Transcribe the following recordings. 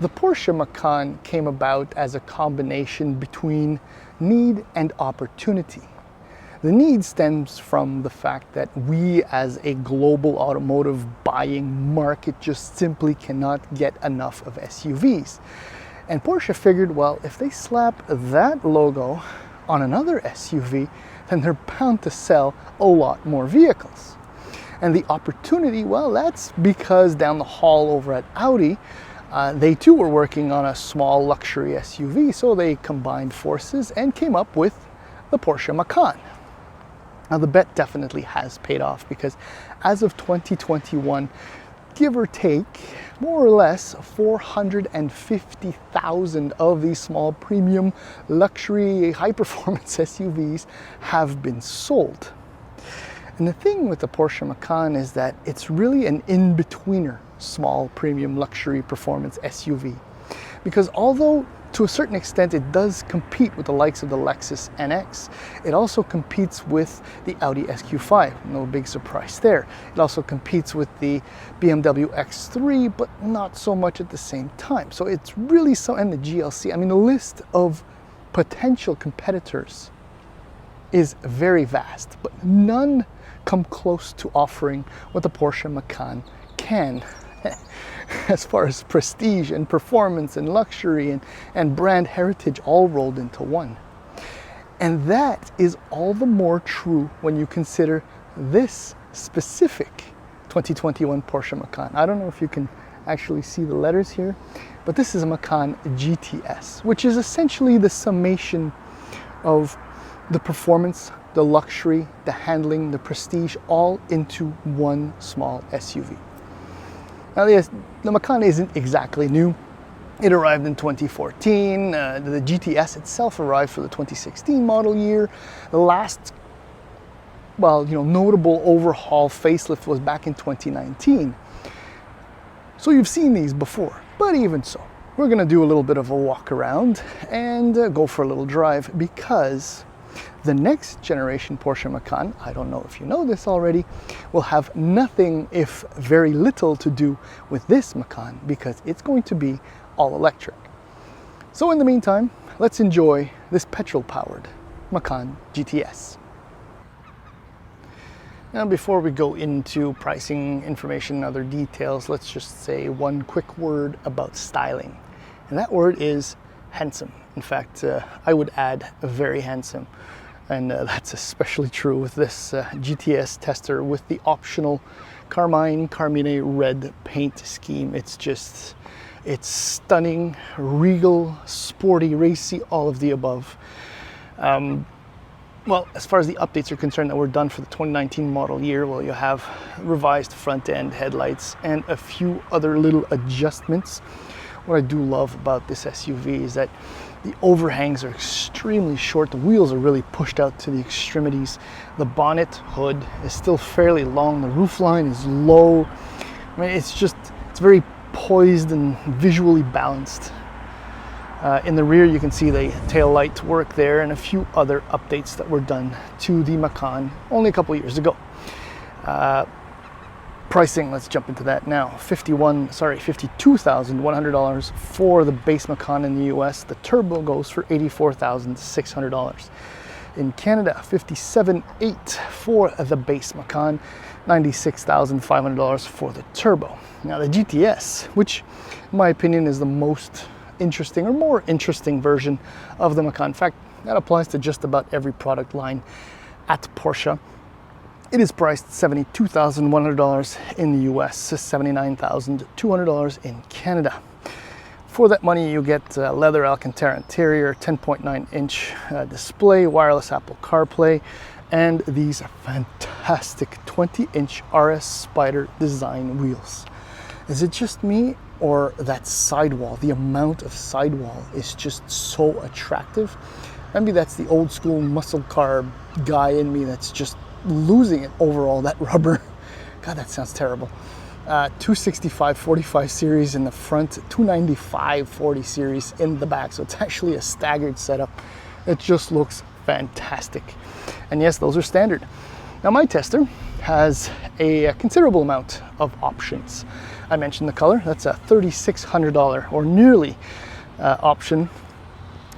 The Porsche Macan came about as a combination between need and opportunity. The need stems from the fact that we as a global automotive buying market just simply cannot get enough of SUVs. And Porsche figured, well, if they slap that logo on another SUV, then they're bound to sell a lot more vehicles. And the opportunity, well, that's because down the hall over at Audi, they too were working on a small luxury SUV, so they combined forces and came up with the Porsche Macan. Now the bet definitely has paid off, because as of 2021, give or take, more or less 450,000 of these small premium luxury high-performance SUVs have been sold. And the thing with the Porsche Macan is that it's really an in-betweener small premium luxury performance SUV. Because although to a certain extent it does compete with the likes of the Lexus NX, it also competes with the Audi SQ5, no big surprise there. It also competes with the BMW X3, but not so much at the same time. So it's really so, and the GLC, I mean, the list of potential competitors is very vast, but none come close to offering what the Porsche Macan can as far as prestige and performance and luxury and brand heritage all rolled into one. And that is all the more true when you consider this specific 2021 Porsche Macan. I don't know if you can actually see the letters here, but this is a Macan GTS, which is essentially the summation of the performance, the luxury, the handling, the prestige, all into one small SUV. Now, yes, the Macan isn't exactly new. It arrived in 2014. The GTS itself arrived for the 2016 model year. The last, well, notable overhaul facelift was back in 2019. So you've seen these before, but even so, we're gonna do a little bit of a walk around and go for a little drive, because the next generation Porsche Macan, I don't know if you know this already, will have nothing, if very little, to do with this Macan, because it's going to be all electric. So in the meantime, let's enjoy this petrol-powered Macan GTS. Now, before we go into pricing information and other details, let's just say one quick word about styling. And that word is handsome. In fact, I would add very handsome. And that's especially true with this GTS tester with the optional Carmine red paint scheme. It's stunning, regal, sporty, racy, all of the above. Well, as far as the updates are concerned that were done for the 2019 model year, well, you have revised front end headlights and a few other little adjustments. What I do love about this SUV is that the overhangs are extremely short. The wheels are really pushed out to the extremities. The bonnet hood is still fairly long. The roofline is low. I mean, it's very poised and visually balanced. In the rear, you can see the tail light work there and a few other updates that were done to the Macan only a couple years ago. Pricing, let's jump into that now. $52,100 for the base Macan in the US. The turbo goes for $84,600. In Canada, $57,800 for the base Macan, $96,500 for the turbo. Now the GTS, which in my opinion is the most interesting or more interesting version of the Macan. In fact, that applies to just about every product line at Porsche. It is priced $72,100 in the US, $79,200 in Canada. For that money, you get leather Alcantara interior, 10.9-inch display, wireless Apple CarPlay, and these fantastic 20-inch RS Spyder design wheels. Is it just me, or that sidewall, the amount of sidewall is just so attractive? Maybe that's the old school muscle car guy in me that's just losing it over all that rubber. God, that sounds terrible. 265/45 series in the front, 295/40 series in the back. So it's actually a staggered setup. It just looks fantastic. And yes, those are standard. Now my tester has a considerable amount of options. I mentioned the color, that's a $3,600 or nearly option.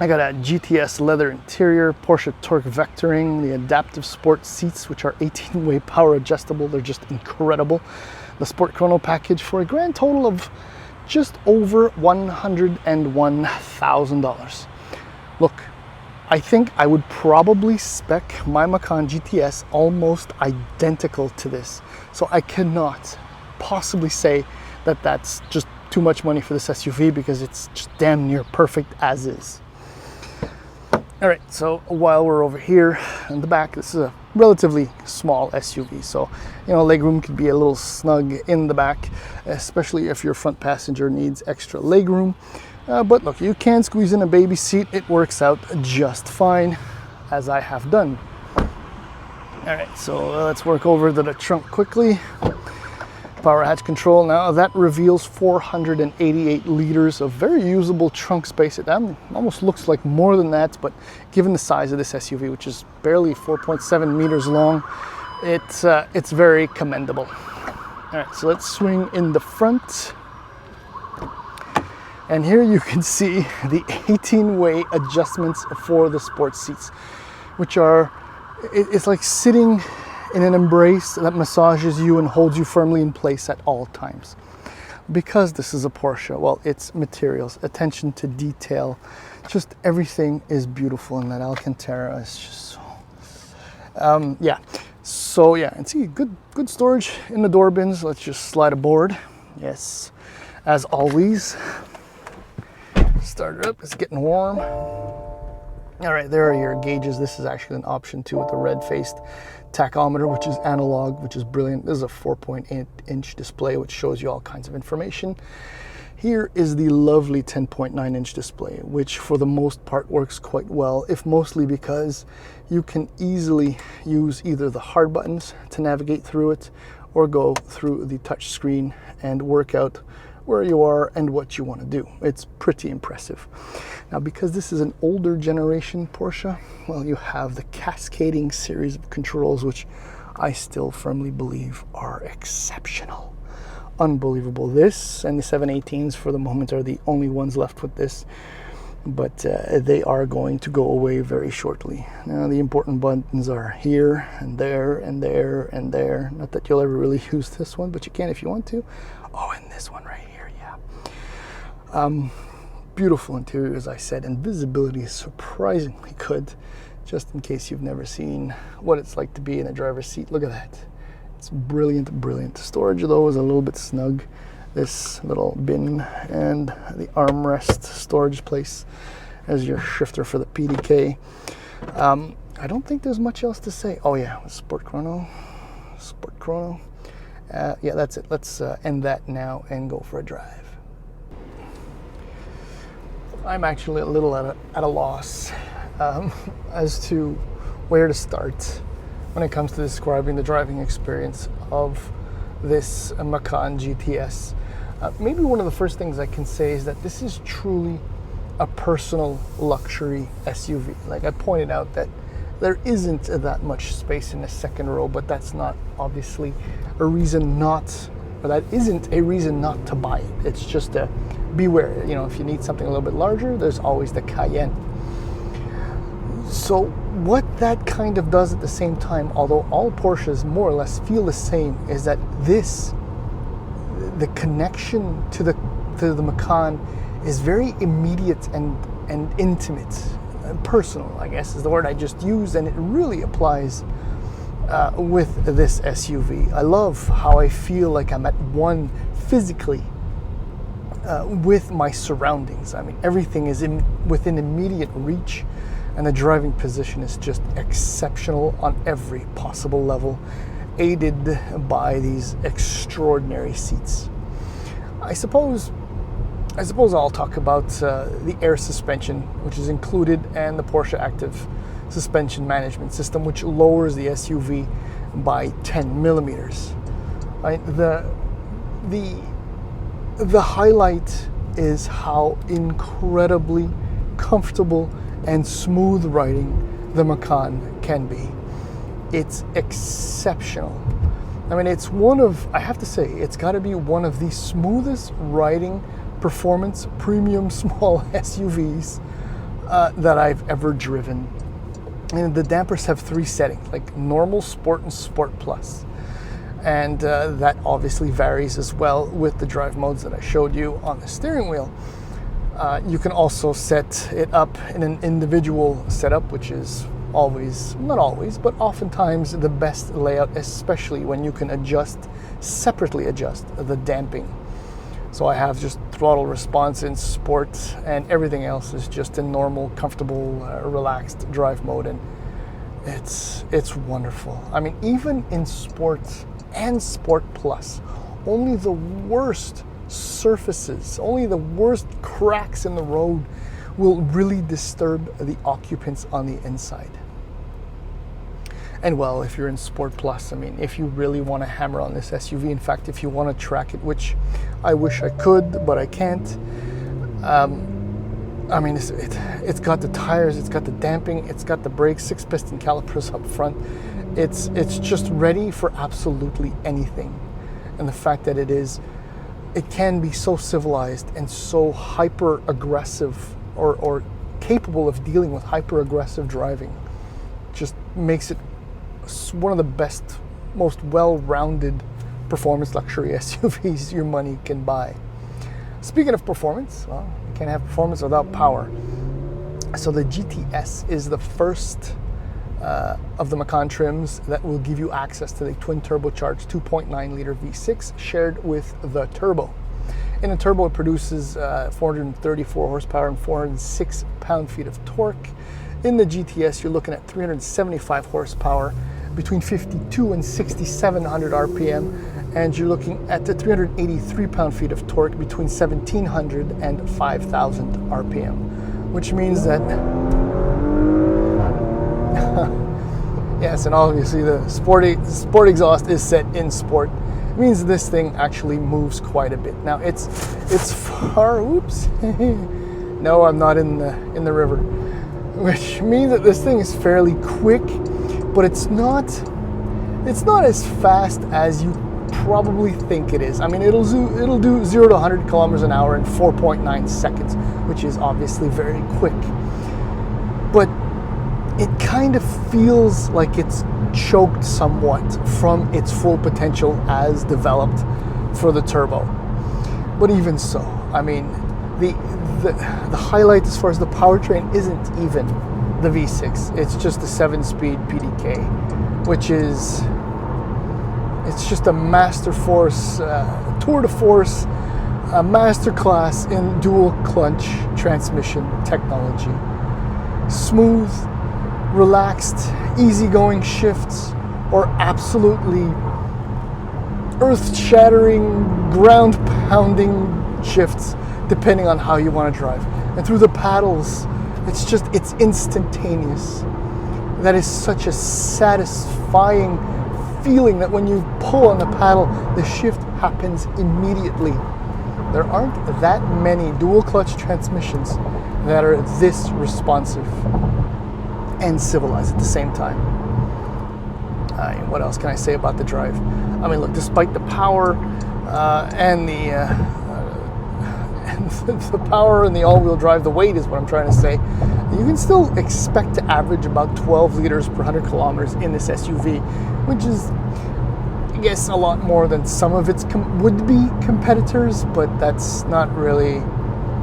I got a GTS leather interior, Porsche torque vectoring, the adaptive sport seats, which are 18-way power adjustable. They're just incredible. The Sport Chrono package for a grand total of just over $101,000. Look, I think I would probably spec my Macan GTS almost identical to this. So I cannot possibly say that that's just too much money for this SUV, because it's just damn near perfect as is. All right, so while we're over here in the back, this is a relatively small SUV. So, you know, legroom could be a little snug in the back, especially if your front passenger needs extra legroom. But look, you can squeeze in a baby seat. It works out just fine, as I have done. All right, so let's work over to the trunk quickly. Power hatch control. Now that reveals 488 liters of very usable trunk space. It almost looks like more than that, but given the size of this SUV, which is barely 4.7 meters long, it's very commendable. All right, so let's swing in the front. And here you can see the 18-way adjustments for the sports seats, which are, it's like sitting in an embrace that massages you and holds you firmly in place at all times. Because this is a Porsche, well, its materials, attention to detail, just everything is beautiful in that Alcantara. It's just so, yeah. So yeah, and see, good storage in the door bins. Let's just slide aboard. Yes, as always. Start it up, it's getting warm. All right, there are your gauges. This is actually an option too, with the red-faced tachometer, which is analog, which is brilliant. This is a 4.8-inch display, which shows you all kinds of information. Here is the lovely 10.9-inch display, which for the most part works quite well, if mostly because you can easily use either the hard buttons to navigate through it, or go through the touch screen and work out where you are and what you want to do. It's pretty impressive. Now, because this is an older generation Porsche, well, you have the cascading series of controls, which I still firmly believe are exceptional. Unbelievable. This and the 718s for the moment are the only ones left with this, but they are going to go away very shortly. Now, the important buttons are here and there and there and there. Not that you'll ever really use this one, but you can if you want to. Oh, and this one right here. Beautiful interior, as I said, and visibility is surprisingly good, just in case you've never seen what it's like to be in a driver's seat. Look at that. It's brilliant, brilliant. Storage, though, is a little bit snug. This little bin and the armrest storage place as your shifter for the PDK. I don't think there's much else to say. Oh yeah, Sport Chrono. Yeah, that's it. Let's end that now and go for a drive. I'm actually a little at a loss as to where to start when it comes to describing the driving experience of this Macan GTS. Maybe one of the first things I can say is that this is truly a personal luxury SUV. Like I pointed out, that there isn't that much space in the second row, but that's not obviously a reason not, or that isn't a reason not to buy it. It's just a beware. You know, if you need something a little bit larger, there's always the Cayenne. So what that kind of does at the same time, although all Porsches more or less feel the same, is that the connection to the Macan is very immediate and intimate. Personal, I guess, is the word I just used, and it really applies with this SUV. I love how I feel like I'm at one physically with my surroundings. I mean, everything is within immediate reach, and the driving position is just exceptional on every possible level, aided by these extraordinary seats. I suppose I'll talk about the air suspension, which is included, and the Porsche Active Suspension Management System, which lowers the SUV by 10 millimeters. Right? The highlight is how incredibly comfortable and smooth riding the Macan can be. It's exceptional. I mean, I have to say, it's got to be one of the smoothest riding performance premium small SUVs that I've ever driven. And the dampers have 3 settings, like normal, sport, and sport plus. And that obviously varies as well with the drive modes that I showed you on the steering wheel. You can also set it up in an individual setup, which is always, not always, but oftentimes the best layout, especially when you can separately adjust the damping. So I have just throttle response in sport, and everything else is just in normal, comfortable, relaxed drive mode, and it's wonderful. I mean, even in sport and sport plus, only the worst surfaces, only the worst cracks in the road will really disturb the occupants on the inside. And well, if you're in Sport Plus, I mean, if you really want to hammer on this SUV, in fact, if you want to track it, which I wish I could, but I can't, I mean, it's got the tires, it's got the damping, it's got the brakes, 6-piston calipers up front. It's just ready for absolutely anything. And the fact that it can be so civilized and so hyper-aggressive or capable of dealing with hyper-aggressive driving just makes it one of the best, most well-rounded performance luxury SUVs your money can buy. Speaking of performance, well, you can't have performance without power. So the GTS is the first of the Macan trims that will give you access to the twin turbocharged 2.9-liter V6 shared with the turbo. In a turbo, it produces 434 horsepower and 406 pound-feet of torque. In the GTS, you're looking at 375 horsepower, between 52 and 6,700 RPM, and you're looking at the 383 pound-feet of torque between 1,700 and 5,000 RPM, which means that yes, and obviously the sport exhaust is set in sport. It means this thing actually moves quite a bit. Now it's far. Oops. No, I'm not in the river, which means that this thing is fairly quick, but it's not as fast as you probably think it is. I mean, it'll do 0 to 100 kilometers an hour in 4.9 seconds, which is obviously very quick. But it kind of feels like it's choked somewhat from its full potential as developed for the turbo. But even so, I mean, the highlight as far as the powertrain isn't even the V6. It's just the 7-speed PDK, which is, it's just a master force, tour de force, a masterclass in dual clutch transmission technology. Smooth, relaxed, easygoing shifts, or absolutely earth-shattering, ground-pounding shifts, depending on how you want to drive. And through the paddles, it's instantaneous. That is such a satisfying feeling that when you pull on the paddle, the shift happens immediately. There aren't that many dual clutch transmissions that are this responsive and civilized at the same time. What else can I say about the drive? I mean, look, despite the power and the power and the all-wheel drive, the weight is what I'm trying to say, you can still expect to average about 12 liters per 100 kilometers in this SUV, which is, I guess, a lot more than some of its would-be competitors, but that's not really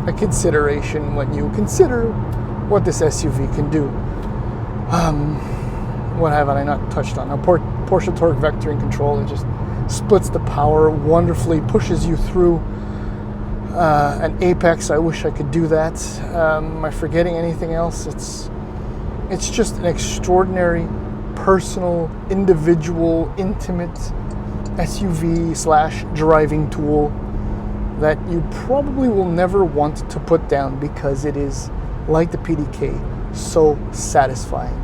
a consideration when you consider what this SUV can do. What have I not touched on? Now, Porsche torque vectoring control, it just splits the power wonderfully, pushes you through an apex. I wish I could do that. Am I forgetting anything else? It's just an extraordinary, personal, individual, intimate SUV / driving tool that you probably will never want to put down because it is, like the PDK, so satisfying.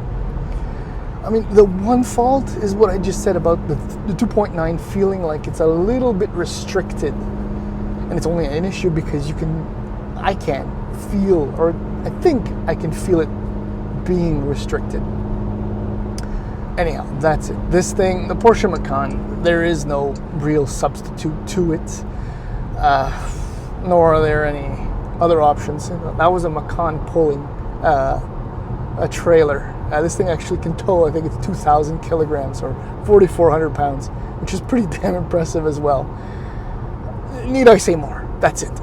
I mean, the one fault is what I just said about the 2.9 feeling like it's a little bit restricted. And it's only an issue because I can't feel, or I think I can feel it being restricted. anyhow, that's it. This thing, the Porsche Macan, there is no real substitute to it, nor are there any other options. That was a Macan pulling a trailer. This thing actually can tow, I think it's 2,000 kilograms or 4,400 pounds, which is pretty damn impressive as well. Need I say more? That's it.